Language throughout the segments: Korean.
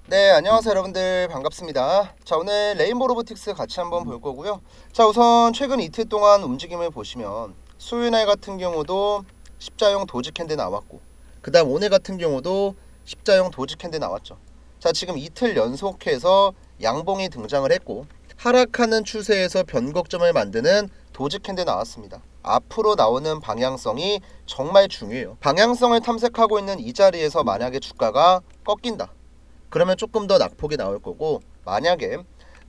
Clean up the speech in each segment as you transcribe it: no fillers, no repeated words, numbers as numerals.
네, 안녕하세요 여러분들, 반갑습니다. 자, 오늘 레인보우 로보틱스 같이 한번 볼 거고요. 자, 우선 최근 이틀 동안 움직임을 보시면 수요일 날 같은 경우도 십자형 도직핸드 나왔고, 그 다음 오늘 같은 경우도 십자형 도직핸드 나왔죠. 자, 지금 이틀 연속해서 양봉이 등장을 했고, 하락하는 추세에서 변곡점을 만드는 도직핸드 나왔습니다. 앞으로 나오는 방향성이 정말 중요해요. 방향성을 탐색하고 있는 이 자리에서 만약에 주가가 꺾인다, 그러면 조금 더 낙폭이 나올 거고, 만약에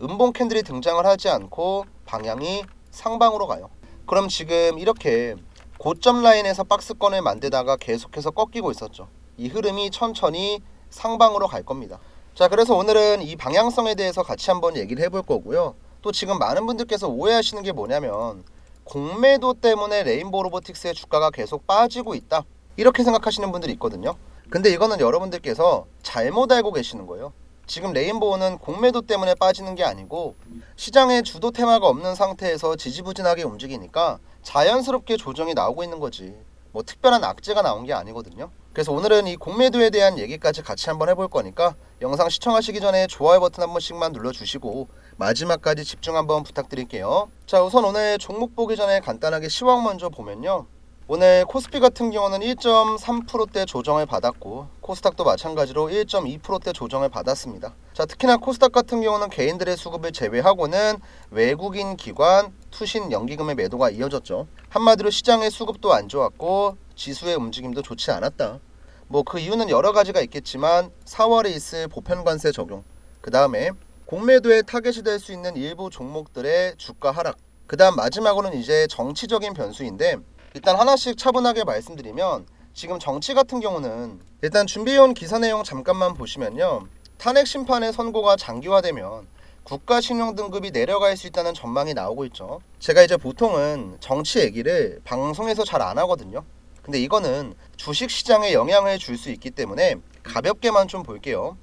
음봉 캔들이 등장을 하지 않고 방향이 상방으로 가요. 그럼 지금 이렇게 고점 라인에서 박스권을 만들다가 계속해서 꺾이고 있었죠. 이 흐름이 천천히 상방으로 갈 겁니다. 자, 그래서 오늘은 이 방향성에 대해서 같이 한번 얘기를 해볼 거고요. 또 지금 많은 분들께서 오해하시는 게 뭐냐면, 공매도 때문에 레인보우 로보틱스의 주가가 계속 빠지고 있다, 이렇게 생각하시는 분들이 있거든요. 근데 이거는 여러분들께서 잘못 알고 계시는 거예요. 지금 레인보우는 공매도 때문에 빠지는 게 아니고, 시장에 주도 테마가 없는 상태에서 지지부진하게 움직이니까 자연스럽게 조정이 나오고 있는 거지, 뭐 특별한 악재가 나온 게 아니거든요. 그래서 오늘은 이 공매도에 대한 얘기까지 같이 한번 해볼 거니까 영상 시청하시기 전에 좋아요 버튼 한 번씩만 눌러주시고 마지막까지 집중 한번 부탁드릴게요. 자, 우선 오늘 종목 보기 전에 간단하게 시황 먼저 보면요, 오늘 코스피 같은 경우는 1.3%대 조정을 받았고, 코스닥도 마찬가지로 1.2%대 조정을 받았습니다. 자, 특히나 코스닥 같은 경우는 개인들의 수급을 제외하고는 외국인 기관, 투신, 연기금의 매도가 이어졌죠. 한마디로 시장의 수급도 안 좋았고 지수의 움직임도 좋지 않았다. 뭐 그 이유는 여러 가지가 있겠지만 4월에 있을 보편관세 적용, 그 다음에 공매도에 타겟이 될 수 있는 일부 종목들의 주가 하락, 그 다음 마지막으로는 이제 정치적인 변수인데, 일단 하나씩 차분하게 말씀드리면, 지금 정치 같은 경우는 일단 준비해온 기사 내용 잠깐만 보시면요, 탄핵 심판의 선고가 장기화되면 국가 신용 등급이 내려갈 수 있다는 전망이 나오고 있죠. 제가 이제 보통은 정치 얘기를 방송에서 잘 안 하거든요. 근데 이거는 주식 시장에 영향을 줄 수 있기 때문에 가볍게만 좀 볼게요.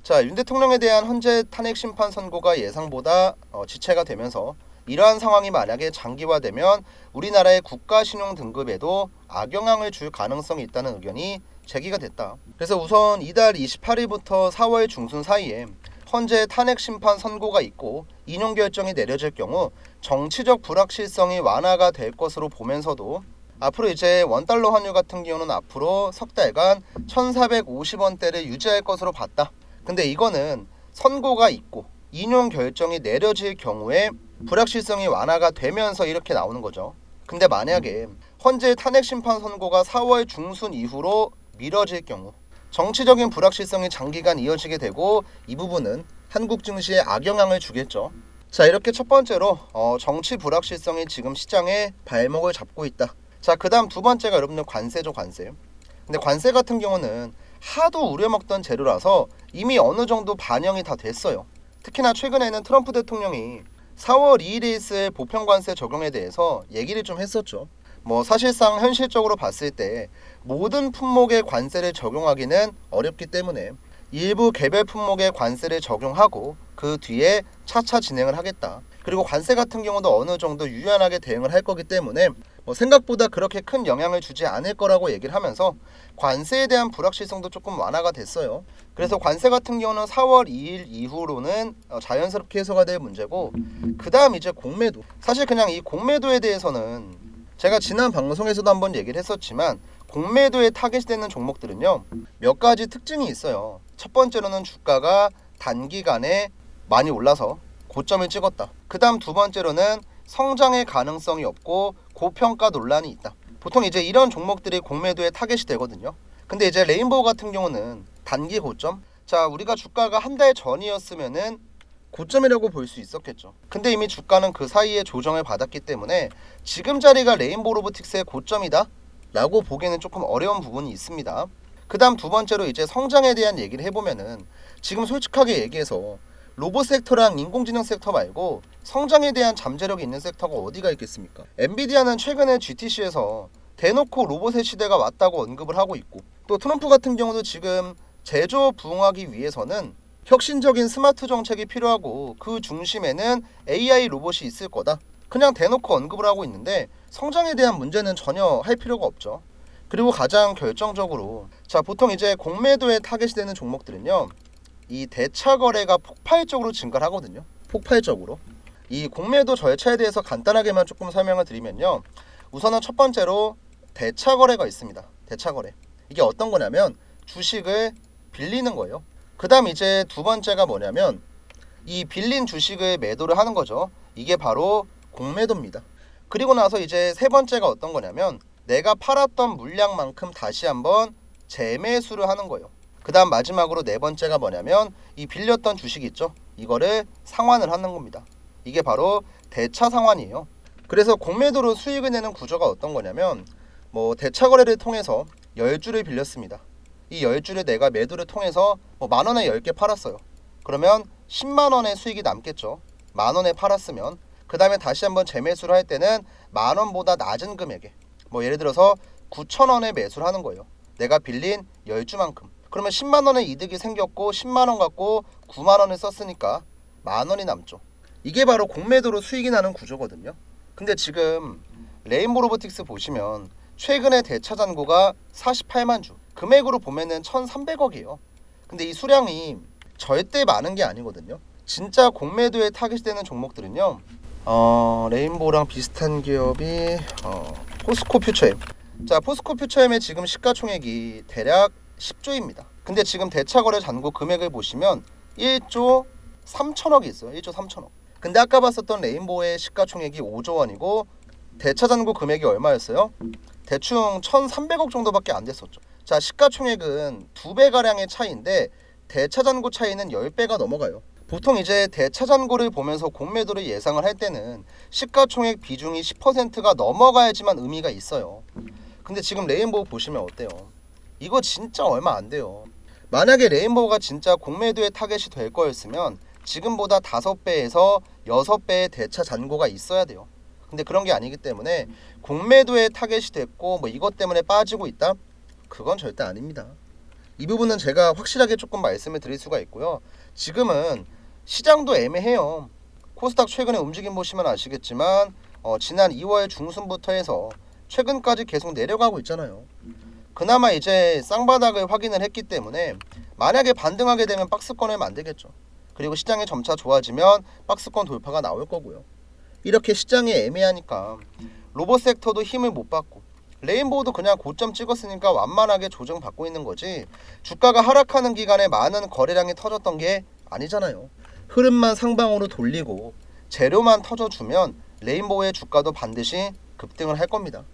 자, 윤 대통령에 대한 헌재 탄핵 심판 선고가 예상보다 지체가 되면서, 이러한 상황이 만약에 장기화되면 우리나라의 국가 신용 등급에도 악영향을 줄 가능성이 있다는 의견이 제기가 됐다. 그래서 우선 이달 28일부터 4월 중순 사이에 헌재 탄핵 심판 선고가 있고 인용 결정이 내려질 경우 정치적 불확실성이 완화가 될 것으로 보면서도, 앞으로 이제 원달러 환율 같은 경우는 앞으로 석 달간 1450원대를 유지할 것으로 봤다. 근데 이거는 선고가 있고 인용 결정이 내려질 경우에 불확실성이 완화가 되면서 이렇게 나오는 거죠. 근데 만약에 헌재 탄핵 심판 선고가 4월 중순 이후로 미뤄질 경우 정치적인 불확실성이 장기간 이어지게 되고, 이 부분은 한국 증시에 악영향을 주겠죠. 자, 이렇게 첫 번째로 정치 불확실성이 지금 시장에 발목을 잡고 있다. 자, 그 다음 두 번째가 여러분들 관세죠, 관세. 근데 관세 같은 경우는 하도 우려먹던 재료라서 이미 어느 정도 반영이 다 됐어요. 특히나 최근에는 트럼프 대통령이 4월 2일에 있을 보편관세 적용에 대해서 얘기를 좀 했었죠. 뭐 사실상 현실적으로 봤을 때 모든 품목에 관세를 적용하기는 어렵기 때문에 일부 개별 품목에 관세를 적용하고 그 뒤에 차차 진행을 하겠다. 그리고 관세 같은 경우도 어느 정도 유연하게 대응을 할 거기 때문에 생각보다 그렇게 큰 영향을 주지 않을 거라고 얘기를 하면서 관세에 대한 불확실성도 조금 완화가 됐어요. 그래서 관세 같은 경우는 4월 2일 이후로는 자연스럽게 해소가 될 문제고, 그 다음 이제 공매도. 사실 그냥 이 공매도에 대해서는 제가 지난 방송에서도 한번 얘기를 했었지만, 공매도에 타겟이 되는 종목들은요, 몇 가지 특징이 있어요. 첫 번째로는 주가가 단기간에 많이 올라서 고점을 찍었다. 그 다음 두 번째로는 성장의 가능성이 없고 고평가 논란이 있다. 보통 이제 이런 종목들이 공매도에 타겟이 되거든요. 근데 이제 레인보우 같은 경우는 단기 고점. 자, 우리가 주가가 한 달 전이었으면은 고점이라고 볼 수 있었겠죠. 근데 이미 주가는 그 사이에 조정을 받았기 때문에 지금 자리가 레인보우 로보틱스의 고점이다 라고 보기에는 조금 어려운 부분이 있습니다. 그 다음 두 번째로 이제 성장에 대한 얘기를 해보면은, 지금 솔직하게 얘기해서 로봇 섹터랑 인공지능 섹터 말고 성장에 대한 잠재력이 있는 섹터가 어디가 있겠습니까? 엔비디아는 최근에 GTC에서 대놓고 로봇의 시대가 왔다고 언급을 하고 있고, 또 트럼프 같은 경우도 지금 제조 부흥하기 위해서는 혁신적인 스마트 정책이 필요하고 그 중심에는 AI 로봇이 있을 거다, 그냥 대놓고 언급을 하고 있는데 성장에 대한 문제는 전혀 할 필요가 없죠. 그리고 가장 결정적으로, 자, 보통 이제 공매도에 타겟이 되는 종목들은요, 이 대차 거래가 폭발적으로 증가를 하거든요. 폭발적으로. 이 공매도 절차에 대해서 간단하게만 조금 설명을 드리면요. 우선은 첫 번째로 대차 거래가 있습니다. 대차 거래. 이게 어떤 거냐면 주식을 빌리는 거예요. 그 다음 이제 두 번째가 뭐냐면 이 빌린 주식을 매도를 하는 거죠. 이게 바로 공매도입니다. 그리고 나서 이제 세 번째가 어떤 거냐면 내가 팔았던 물량만큼 다시 한번 재매수를 하는 거예요. 그 다음 마지막으로 네 번째가 뭐냐면 이 빌렸던 주식 있죠. 이거를 상환을 하는 겁니다. 이게 바로 대차 상환이에요. 그래서 공매도로 수익을 내는 구조가 어떤 거냐면 대차 거래를 통해서 10주를 빌렸습니다. 이 10주를 내가 매도를 통해서 만원에 10개 팔았어요. 그러면 10만원의 수익이 남겠죠. 만원에 팔았으면 그 다음에 다시 한번 재매수를 할 때는 만원보다 낮은 금액에 예를 들어서 9천원에 매수를 하는 거예요. 내가 빌린 10주만큼. 그러면 10만원의 이득이 생겼고 10만원 갖고 9만원을 썼으니까 만원이 남죠. 이게 바로 공매도로 수익이 나는 구조거든요. 근데 지금 레인보우 로보틱스 보시면 최근에 대차 잔고가 48만 주, 금액으로 보면은 1,300억이에요. 근데 이 수량이 절대 많은 게 아니거든요. 진짜 공매도에 타깃이 되는 종목들은요. 레인보우랑 비슷한 기업이 포스코 퓨처엠. 자, 포스코 퓨처엠의 지금 시가총액이 대략 10조입니다. 근데 지금 대차 거래 잔고 금액을 보시면 1조 3천억이 있어요. 1조 3천억. 근데 아까 봤었던 레인보우의 시가총액이 5조 원이고 대차 잔고 금액이 얼마였어요? 대충 1,300억 정도밖에 안 됐었죠. 자, 시가총액은 2배가량의 차이인데 대차 잔고 차이는 10배가 넘어가요. 보통 이제 대차 잔고를 보면서 공매도를 예상을 할 때는 시가총액 비중이 10%가 넘어가야지만 의미가 있어요. 근데 지금 레인보우 보시면 어때요? 이거 진짜 얼마 안 돼요. 만약에 레인보우가 진짜 공매도의 타겟이 될 거였으면 지금보다 5배에서 6배의 대차 잔고가 있어야 돼요. 근데 그런 게 아니기 때문에 공매도의 타겟이 됐고 이것 때문에 빠지고 있다? 그건 절대 아닙니다. 이 부분은 제가 확실하게 조금 말씀을 드릴 수가 있고요. 지금은 시장도 애매해요. 코스닥 최근에 움직임 보시면 아시겠지만 지난 2월 중순부터 해서 최근까지 계속 내려가고 있잖아요. 그나마 이제 쌍바닥을 확인을 했기 때문에 만약에 반등하게 되면 박스권을 만들겠죠. 그리고 시장이 점차 좋아지면 박스권 돌파가 나올 거고요. 이렇게 시장이 애매하니까 로봇 섹터도 힘을 못 받고 레인보우도 그냥 고점 찍었으니까 완만하게 조정받고 있는 거지 주가가 하락하는 기간에 많은 거래량이 터졌던 게 아니잖아요. 흐름만 상방으로 돌리고 재료만 터져주면 레인보우의 주가도 반드시 급등을 할 겁니다.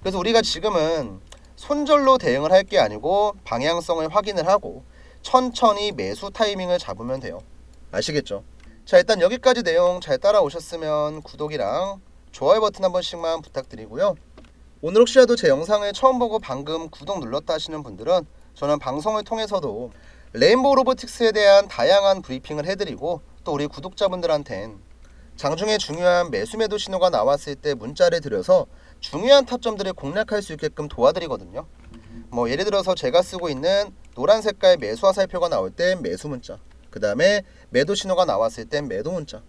그래서 우리가 지금은 손절로 대응을 할 게 아니고 방향성을 확인을 하고 천천히 매수 타이밍을 잡으면 돼요. 아시겠죠? 자, 일단 여기까지 내용 잘 따라오셨으면 구독이랑 좋아요 버튼 한 번씩만 부탁드리고요. 오늘 혹시라도 제 영상을 처음 보고 방금 구독 눌렀다 하시는 분들은 저는 방송을 통해서도 레인보우 로보틱스에 대한 다양한 브리핑을 해드리고 또 우리 구독자분들한텐 장중에 중요한 매수 매도 신호가 나왔을 때 문자를 드려서 중요한 타점들을 공략할 수 있게끔 도와드리거든요. 예를 들어서 제가 쓰고 있는 노란 색깔 매수 화살표가 나올 땐 매수 문자, 그 다음에 매도 신호가 나왔을 땐 매도 문자,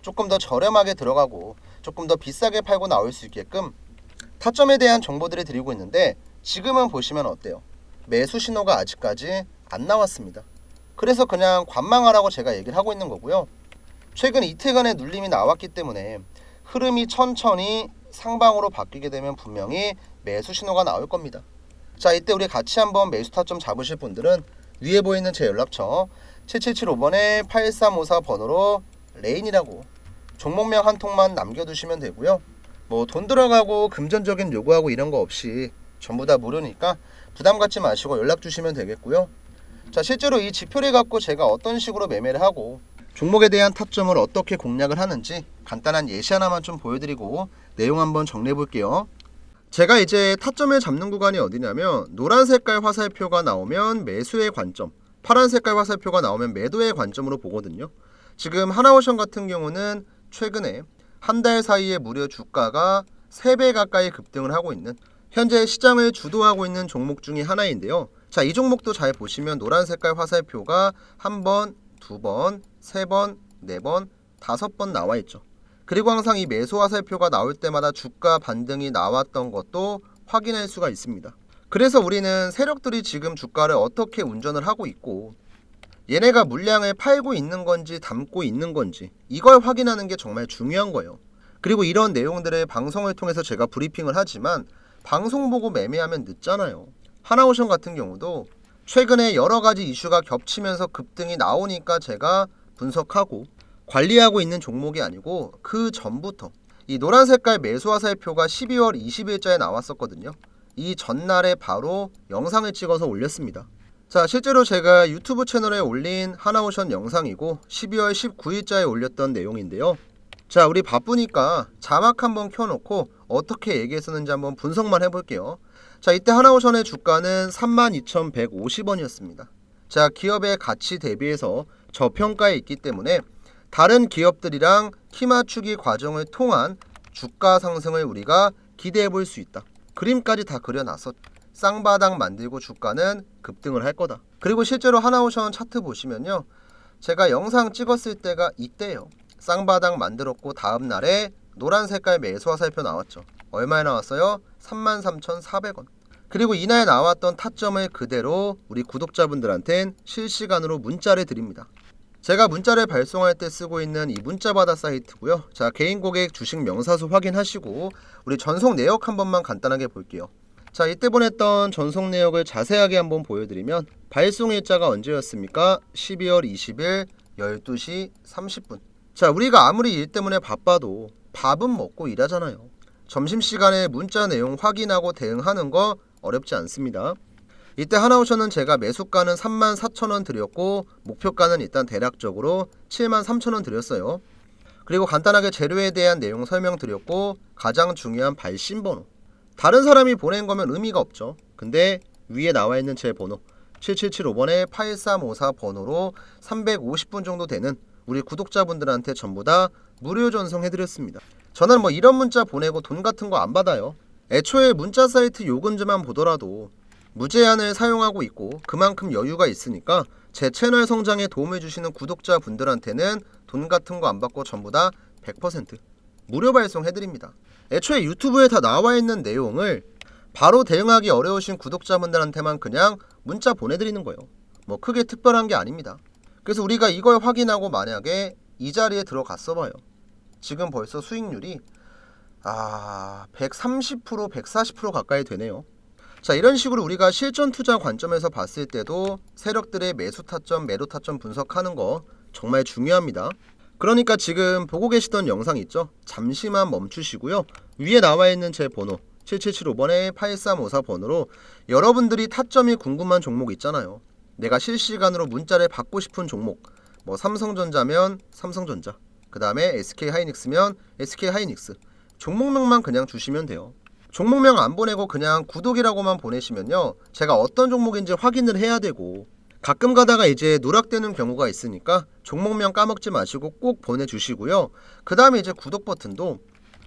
조금 더 저렴하게 들어가고 조금 더 비싸게 팔고 나올 수 있게끔 타점에 대한 정보들을 드리고 있는데 지금은 보시면 어때요? 매수 신호가 아직까지 안 나왔습니다. 그래서 그냥 관망하라고 제가 얘기를 하고 있는 거고요. 최근 이틀간의 눌림이 나왔기 때문에 흐름이 천천히 상방으로 바뀌게 되면 분명히 매수 신호가 나올 겁니다. 자, 이때 우리 같이 한번 매수 타점 잡으실 분들은 위에 보이는 제 연락처 7775번에 8354 번호로 레인이라고 종목명 한 통만 남겨두시면 되고요. 돈 들어가고 금전적인 요구하고 이런 거 없이 전부 다 무료니까 부담 갖지 마시고 연락 주시면 되겠고요. 자, 실제로 이 지표를 갖고 제가 어떤 식으로 매매를 하고 종목에 대한 타점을 어떻게 공략을 하는지 간단한 예시 하나만 좀 보여드리고 내용 한번 정리해 볼게요. 제가 이제 타점을 잡는 구간이 어디냐면 노란 색깔 화살표가 나오면 매수의 관점, 파란 색깔 화살표가 나오면 매도의 관점으로 보거든요. 지금 하나오션 같은 경우는 최근에 한 달 사이에 무려 주가가 3배 가까이 급등을 하고 있는 현재 시장을 주도하고 있는 종목 중에 하나인데요. 자, 이 종목도 잘 보시면 노란 색깔 화살표가 한 번, 두 번, 세 번, 네 번, 5번 나와 있죠. 그리고 항상 이 매수 화살표가 나올 때마다 주가 반등이 나왔던 것도 확인할 수가 있습니다. 그래서 우리는 세력들이 지금 주가를 어떻게 운전을 하고 있고 얘네가 물량을 팔고 있는 건지 담고 있는 건지 이걸 확인하는 게 정말 중요한 거예요. 그리고 이런 내용들을 방송을 통해서 제가 브리핑을 하지만 방송 보고 매매하면 늦잖아요. 하나오션 같은 경우도 최근에 여러 가지 이슈가 겹치면서 급등이 나오니까 제가 분석하고 관리하고 있는 종목이 아니고 그 전부터 이 노란 색깔 매수 화살표가 12월 20일자에 나왔었거든요. 이 전날에 바로 영상을 찍어서 올렸습니다. 자, 실제로 제가 유튜브 채널에 올린 하나오션 영상이고 12월 19일자에 올렸던 내용인데요. 자, 우리 바쁘니까 자막 한번 켜놓고 어떻게 얘기했었는지 한번 분석만 해볼게요. 자, 이때 하나오션의 주가는 32,150원이었습니다. 자, 기업의 가치 대비해서 저평가에 있기 때문에 다른 기업들이랑 키 맞추기 과정을 통한 주가 상승을 우리가 기대해 볼 수 있다. 그림까지 다 그려놔서 쌍바닥 만들고 주가는 급등을 할 거다. 그리고 실제로 하나오션 차트 보시면요, 제가 영상 찍었을 때가 이때예요. 쌍바닥 만들었고 다음 날에 노란 색깔 매수 화살표 나왔죠. 얼마에 나왔어요? 33,400원. 그리고 이날 나왔던 타점을 그대로 우리 구독자분들한텐 실시간으로 문자를 드립니다. 제가 문자를 발송할 때 쓰고 있는 이 문자바다 사이트고요. 자, 개인 고객 주식 명사수 확인하시고 우리 전송 내역 한 번만 간단하게 볼게요. 자, 이때 보냈던 전송 내역을 자세하게 한번 보여드리면 발송 일자가 언제였습니까? 12월 20일 12시 30분. 자, 우리가 아무리 일 때문에 바빠도 밥은 먹고 일하잖아요. 점심시간에 문자 내용 확인하고 대응하는 거 어렵지 않습니다. 이때 하나오션은 제가 매수가는 34,000원 드렸고 목표가는 일단 대략적으로 73,000원 드렸어요. 그리고 간단하게 재료에 대한 내용 설명드렸고 가장 중요한 발신번호, 다른 사람이 보낸 거면 의미가 없죠. 근데 위에 나와 있는 제 번호 7775번에 8354 번호로 350분 정도 되는 우리 구독자분들한테 전부 다 무료 전송해드렸습니다. 저는 뭐 이런 문자 보내고 돈 같은 거 안 받아요. 애초에 문자 사이트 요금제만 보더라도 무제한을 사용하고 있고 그만큼 여유가 있으니까 제 채널 성장에 도움을 주시는 구독자분들한테는 돈 같은 거 안 받고 전부 다 100% 무료 발송해드립니다. 애초에 유튜브에 다 나와 있는 내용을 바로 대응하기 어려우신 구독자분들한테만 그냥 문자 보내드리는 거예요. 뭐 크게 특별한 게 아닙니다. 그래서 우리가 이걸 확인하고 만약에 이 자리에 들어갔어 봐요. 지금 벌써 수익률이 130%, 140% 가까이 되네요. 자, 이런 식으로 우리가 실전 투자 관점에서 봤을 때도 세력들의 매수 타점, 매도 타점 분석하는 거 정말 중요합니다. 그러니까 지금 보고 계시던 영상 있죠? 잠시만 멈추시고요. 위에 나와 있는 제 번호 7775번에 8354 번호로 여러분들이 타점이 궁금한 종목 있잖아요. 내가 실시간으로 문자를 받고 싶은 종목, 뭐 삼성전자면 삼성전자, 그 다음에 SK하이닉스면 SK하이닉스, 종목명만 그냥 주시면 돼요. 종목명 안 보내고 그냥 구독이라고만 보내시면요, 제가 어떤 종목인지 확인을 해야 되고 가끔 가다가 이제 누락되는 경우가 있으니까 종목명 까먹지 마시고 꼭 보내주시고요. 그 다음에 이제 구독 버튼도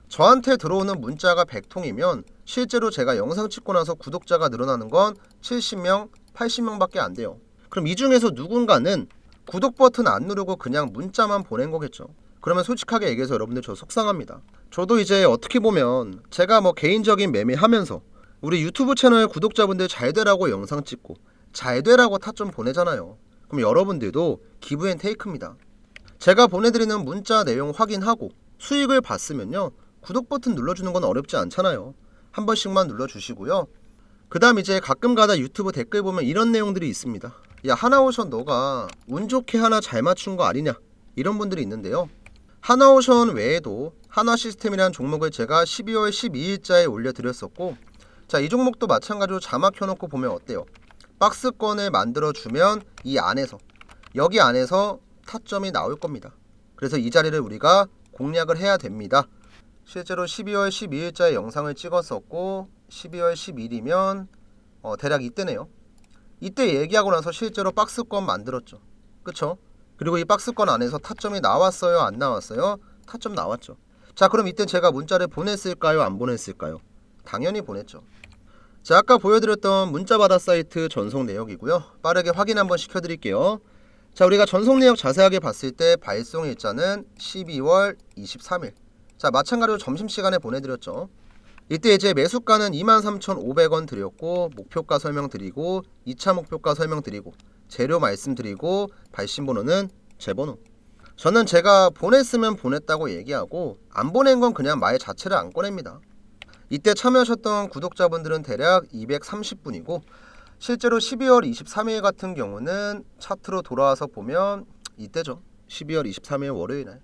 저한테 들어오는 문자가 100통이면 실제로 제가 영상 찍고 나서 구독자가 늘어나는 건 70명, 80명밖에 안 돼요. 그럼 이 중에서 누군가는 구독 버튼 안 누르고 그냥 문자만 보낸 거겠죠. 그러면 솔직하게 얘기해서 여러분들 저 속상합니다. 저도 이제 어떻게 보면 제가 뭐 개인적인 매매하면서 우리 유튜브 채널 구독자분들 잘 되라고 영상 찍고 잘 되라고 타점 보내잖아요. 그럼 여러분들도 기브 앤 테이크입니다. 제가 보내드리는 문자 내용 확인하고 수익을 봤으면요, 구독 버튼 눌러주는 건 어렵지 않잖아요. 한 번씩만 눌러주시고요. 그 다음 이제 가끔 가다 유튜브 댓글 보면 이런 내용들이 있습니다. 야, 하나오션 너가 운 좋게 하나 잘 맞춘 거 아니냐, 이런 분들이 있는데요. 하나오션 외에도 하나시스템이라는 종목을 제가 12월 12일자에 올려드렸었고, 자, 이 종목도 마찬가지로 자막 켜놓고 보면 어때요? 박스권을 만들어주면 이 안에서, 여기 안에서 타점이 나올 겁니다. 그래서 이 자리를 우리가 공략을 해야 됩니다. 실제로 12월 12일자에 영상을 찍었었고 12월 10일이면 대략 이때네요. 이때 얘기하고 나서 실제로 박스권 만들었죠. 그쵸? 그리고 이 박스권 안에서 타점이 나왔어요, 안 나왔어요? 타점 나왔죠. 자, 그럼 이때 제가 문자를 보냈을까요, 안 보냈을까요? 당연히 보냈죠. 자, 아까 보여드렸던 문자바다 사이트 전송 내역이고요. 빠르게 확인 한번 시켜드릴게요. 자, 우리가 전송 내역 자세하게 봤을 때 발송 일자는 12월 23일. 자, 마찬가지로 점심시간에 보내드렸죠. 이때 이제 매수가는 23,500원 드렸고 목표가 설명드리고 2차 목표가 설명드리고 재료 말씀드리고 발신번호는 제 번호. 저는 제가 보냈으면 보냈다고 얘기하고 안 보낸 건 그냥 말 자체를 안 꺼냅니다. 이때 참여하셨던 구독자분들은 대략 230분이고 실제로 12월 23일 같은 경우는 차트로 돌아와서 보면 이때죠. 12월 23일 월요일날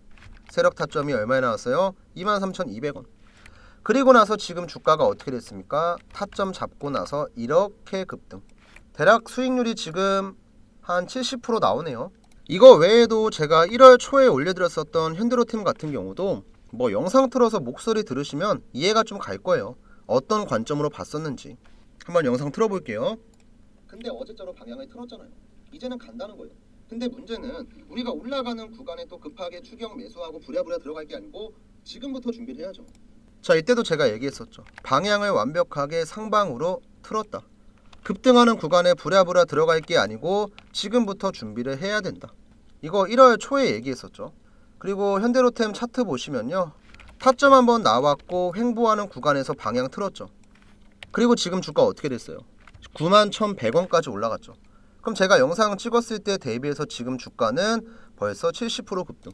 세력 타점이 얼마에 나왔어요? 23,200원. 그리고 나서 지금 주가가 어떻게 됐습니까? 타점 잡고 나서 이렇게 급등. 대략 수익률이 지금 한 70% 나오네요. 이거 외에도 제가 1월 초에 올려드렸었던 현대로템 같은 경우도 뭐 영상 틀어서 목소리 들으시면 이해가 좀 갈 거예요. 어떤 관점으로 봤었는지. 한번 영상 틀어볼게요. 근데 어제처럼 방향을 틀었잖아요. 이제는 간다는 거예요. 근데 문제는 우리가 올라가는 구간에 또 급하게 추격 매수하고 부랴부랴 들어갈 게 아니고 지금부터 준비를 해야죠. 자, 이때도 제가 얘기했었죠. 방향을 완벽하게 상방으로 틀었다. 급등하는 구간에 부랴부랴 들어갈 게 아니고 지금부터 준비를 해야 된다. 이거 1월 초에 얘기했었죠. 그리고 현대로템 차트 보시면요. 타점 한번 나왔고 횡보하는 구간에서 방향 틀었죠. 그리고 지금 주가 어떻게 됐어요? 91,100원까지 올라갔죠. 그럼 제가 영상 찍었을 때 대비해서 지금 주가는 벌써 70% 급등.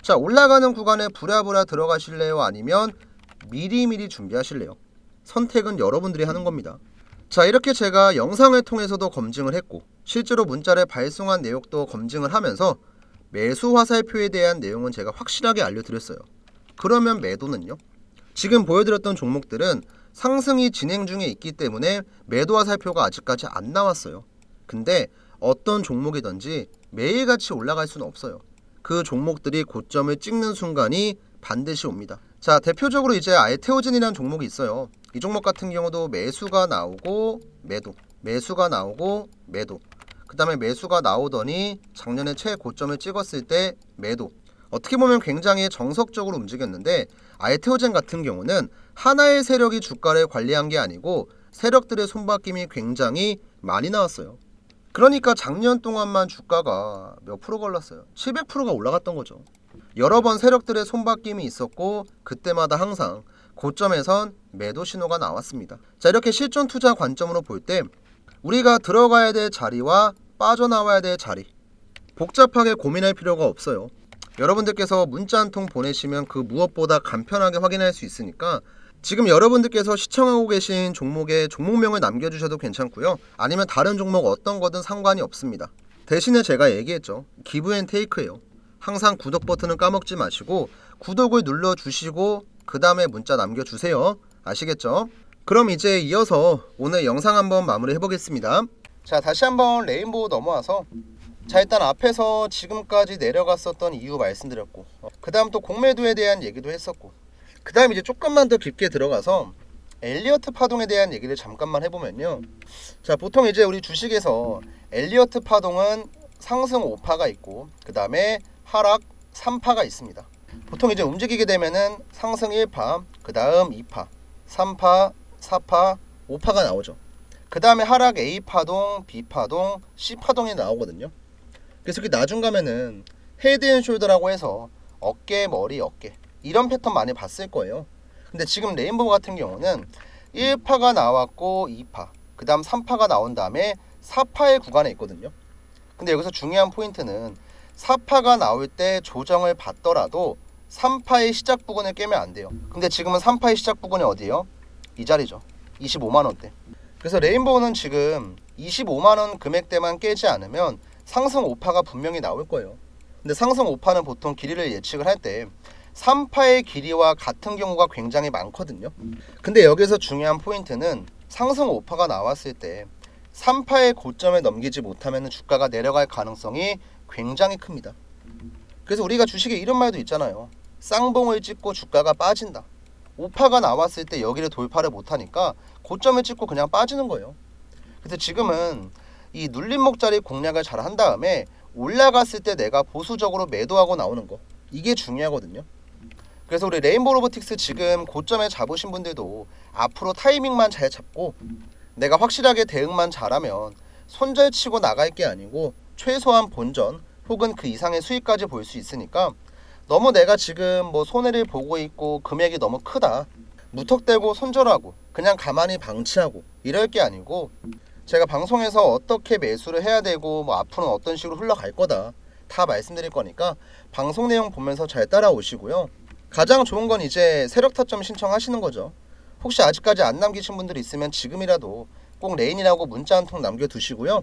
자, 올라가는 구간에 부랴부랴 들어가실래요? 아니면 미리미리 준비하실래요? 선택은 여러분들이 하는 겁니다. 자, 이렇게 제가 영상을 통해서도 검증을 했고 실제로 문자를 발송한 내역도 검증을 하면서 매수 화살표에 대한 내용은 제가 확실하게 알려드렸어요. 그러면 매도는요? 지금 보여드렸던 종목들은 상승이 진행 중에 있기 때문에 매도 화살표가 아직까지 안 나왔어요. 근데 어떤 종목이든지 매일같이 올라갈 수는 없어요. 그 종목들이 고점을 찍는 순간이 반드시 옵니다. 자, 대표적으로 이제 알테오젠이라는 종목이 있어요. 이 종목 같은 경우도 매수가 나오고 매도, 매수가 나오고 매도, 그 다음에 매수가 나오더니 작년에 최고점을 찍었을 때 매도. 어떻게 보면 굉장히 정석적으로 움직였는데 알테오젠 같은 경우는 하나의 세력이 주가를 관리한 게 아니고 세력들의 손바뀜이 굉장히 많이 나왔어요. 그러니까 작년 동안만 주가가 몇 프로 걸렸어요? 700%가 올라갔던 거죠. 여러 번 세력들의 손바뀜이 있었고 그때마다 항상 고점에선 매도 신호가 나왔습니다. 자, 이렇게 실전 투자 관점으로 볼 때 우리가 들어가야 될 자리와 빠져나와야 될 자리 복잡하게 고민할 필요가 없어요. 여러분들께서 문자 한 통 보내시면 그 무엇보다 간편하게 확인할 수 있으니까 지금 여러분들께서 시청하고 계신 종목의 종목명을 남겨주셔도 괜찮고요. 아니면 다른 종목 어떤 거든 상관이 없습니다. 대신에 제가 얘기했죠. 기브앤테이크예요. 항상 구독 버튼은 까먹지 마시고 구독을 눌러주시고 그 다음에 문자 남겨주세요. 아시겠죠? 그럼 이제 이어서 오늘 영상 한번 마무리 해보겠습니다. 자, 다시 한번 레인보우 넘어와서 자, 일단 앞에서 지금까지 내려갔었던 이유 말씀드렸고 그 다음 또 공매도에 대한 얘기도 했었고 그 다음 이제 조금만 더 깊게 들어가서 엘리어트 파동에 대한 얘기를 잠깐만 해보면요. 자, 보통 이제 우리 주식에서 엘리어트 파동은 상승 5파가 있고 그 다음에 하락 3파가 있습니다. 보통 이제 움직이게 되면은 상승 1파, 그 다음 2파, 3파, 4파, 5파가 나오죠. 그 다음에 하락 A파동, B파동, C파동이 나오거든요. 그래서 그 나중 가면은 헤드앤숄더라고 해서 어깨, 머리, 어깨 이런 패턴 많이 봤을 거예요. 근데 지금 레인보우 같은 경우는 1파가 나왔고 2파, 그 다음 3파가 나온 다음에 4파의 구간에 있거든요. 근데 여기서 중요한 포인트는 4파가 나올 때 조정을 받더라도 3파의 시작 부근을 깨면 안 돼요. 근데 지금은 3파의 시작 부근이 어디예요? 이 자리죠. 25만원대. 그래서 레인보우는 지금 25만원 금액대만 깨지 않으면 상승 5파가 분명히 나올 거예요. 근데 상승 5파는 보통 길이를 예측을 할 때 3파의 길이와 같은 경우가 굉장히 많거든요. 근데 여기서 중요한 포인트는 상승 5파가 나왔을 때 3파의 고점을 넘기지 못하면 주가가 내려갈 가능성이 굉장히 큽니다. 그래서 우리가 주식에 이런 말도 있잖아요. 쌍봉을 찍고 주가가 빠진다. 5파가 나왔을 때 여기를 돌파를 못하니까 고점을 찍고 그냥 빠지는 거예요. 그래서 지금은 이 눌림목자리 공략을 잘 한 다음에 올라갔을 때 내가 보수적으로 매도하고 나오는 거, 이게 중요하거든요. 그래서 우리 레인보우 로보틱스 지금 고점에 잡으신 분들도 앞으로 타이밍만 잘 잡고 내가 확실하게 대응만 잘하면 손절치고 나갈 게 아니고 최소한 본전 혹은 그 이상의 수익까지 볼 수 있으니까 너무 내가 지금 뭐 손해를 보고 있고 금액이 너무 크다, 무턱대고 손절하고 그냥 가만히 방치하고 이럴 게 아니고, 제가 방송에서 어떻게 매수를 해야 되고 뭐 앞으로는 어떤 식으로 흘러갈 거다 다 말씀드릴 거니까 방송 내용 보면서 잘 따라오시고요. 가장 좋은 건 이제 세력 타점 신청하시는 거죠. 혹시 아직까지 안 남기신 분들 있으면 지금이라도 꼭 레인이라고 문자 한 통 남겨두시고요.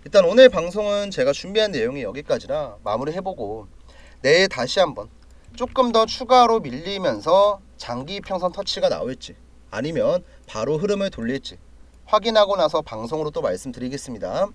일단 오늘 방송은 제가 준비한 내용이 여기까지라 마무리해보고, 내일 다시 한번 조금 더 추가로 밀리면서 장기 이평선 터치가 나올지 아니면 바로 흐름을 돌릴지 확인하고 나서 방송으로 또 말씀드리겠습니다.